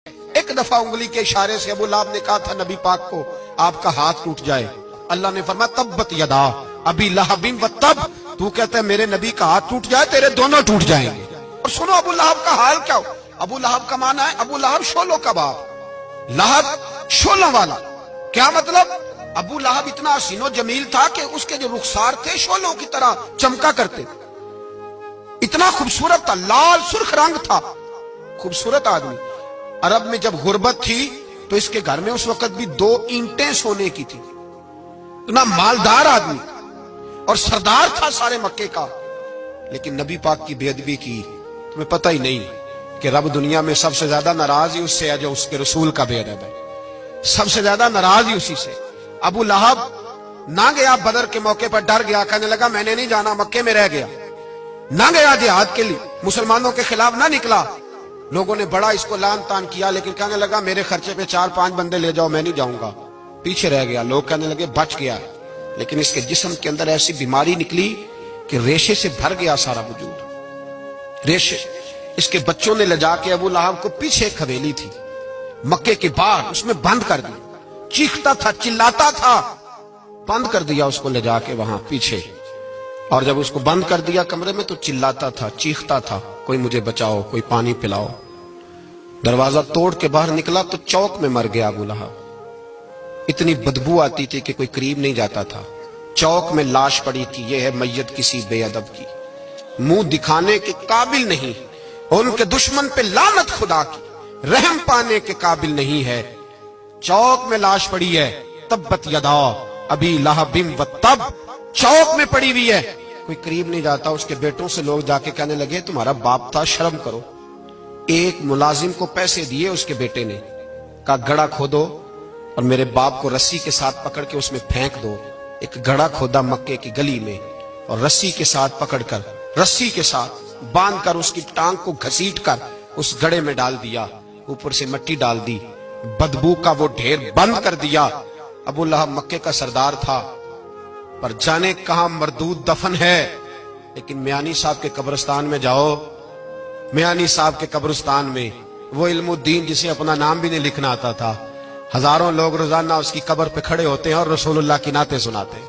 ایک دفعہ انگلی کے اشارے سے ابو لہب نے کہا تھا نبی پاک کو آپ کا ہاتھ ٹوٹ جائے، اللہ نے فرمایا تبت یدا ابی لہب و تب، تو کہتا ہے میرے نبی کا ہاتھ ٹوٹ جائے تیرے دونوں ٹوٹ جائیں گے۔ اور سنو ابو لہب کا حال کیا ہو۔ ابو لہب کا معنی ہے ابو لہب شولوں کا باپ، لہب شولوں والا۔ کیا مطلب؟ ابو لہب اتنا حسین و جمیل تھا کہ اس کے جو رخسار تھے شولوں کی طرح چمکا کرتے، اتنا خوبصورت تھا، لال سرخ رنگ تھا، خوبصورت آدمی۔ عرب میں جب غربت تھی تو اس کے گھر میں اس وقت بھی 2 اینٹیں سونے کی تھی، اتنا مالدار آدمی اور سردار تھا سارے مکے کا، لیکن نبی پاک کی بے ادبی کی۔ تمہیں پتہ ہی نہیں کہ رب دنیا میں سب سے زیادہ ناراض ہی اس سے ہے جو اس کے رسول کا بے ادب ہے، سب سے زیادہ ناراض ہی اسی سے۔ ابو لہب نہ گیا بدر کے موقع پر، ڈر گیا، کہنے لگا میں نے نہیں جانا، مکے میں رہ گیا، نہ گیا جہاد کے لیے، مسلمانوں کے خلاف نہ نکلا۔ لوگوں نے بڑا اس کو لان تان کیا، لیکن کہنے لگا میرے خرچے پہ 4-5 بندے لے جاؤ، میں نہیں جاؤں گا، پیچھے رہ گیا۔ لوگ کہنے لگے بچ گیا، لیکن اس کے جسم کے اندر ایسی بیماری نکلی کہ ریشے سے بھر گیا سارا وجود، ریشے۔ اس کے بچوں نے لے جا کے ابو لہب کو پیچھے ایک حویلی تھی مکے کے باہر، اس میں بند کر دیا، چیختا تھا، چلاتا تھا، بند کر دیا اس کو لے جا کے وہاں پیچھے۔ اور جب اس کو بند کر دیا کمرے میں تو چلاتا تھا، چیختا تھا، کوئی مجھے بچاؤ، کوئی پانی پلاؤ۔ دروازہ توڑ کے باہر نکلا تو چوک میں مر گیا ابو لہب، اتنی بدبو آتی تھی کہ کوئی قریب نہیں جاتا تھا۔ چوک میں لاش پڑی تھی، یہ ہے میت کسی بے ادب کی، منہ دکھانے کے قابل نہیں، اور ان کے دشمن پہ لعنت خدا کی، رحم پانے کے قابل نہیں ہے۔ چوک میں لاش پڑی ہے، تبت یدا ابی لہب و تب، چوک میں پڑی ہوئی ہے، کوئی قریب نہیں جاتا۔ اس کے بیٹوں سے لوگ جا کے کہنے لگے تمہارا باپ تھا، شرم کرو۔ ایک ملازم کو پیسے دیے اس کے بیٹے نے، کہا گڑھا کھودو اور میرے باپ کو رسی کے ساتھ پکڑ کے اس میں پھینک دو۔ ایک گڑھا کھودا مکے کی گلی میں اور رسی کے ساتھ پکڑ کر، رسی کے ساتھ باندھ کر اس کی ٹانگ کو گھسیٹ کر اس گڑھے میں ڈال دیا، اوپر سے مٹی ڈال دی، بدبو کا وہ ڈھیر بند کر دیا۔ ابو لہب مکے کا سردار تھا، پر جانے کہاں مردود دفن ہے۔ لیکن میانی صاحب کے قبرستان میں جاؤ، میانی صاحب کے قبرستان میں وہ علم الدین جسے اپنا نام بھی نہیں لکھنا آتا تھا، ہزاروں لوگ روزانہ اس کی قبر پہ کھڑے ہوتے ہیں اور رسول اللہ کی نعتیں سناتے ہیں۔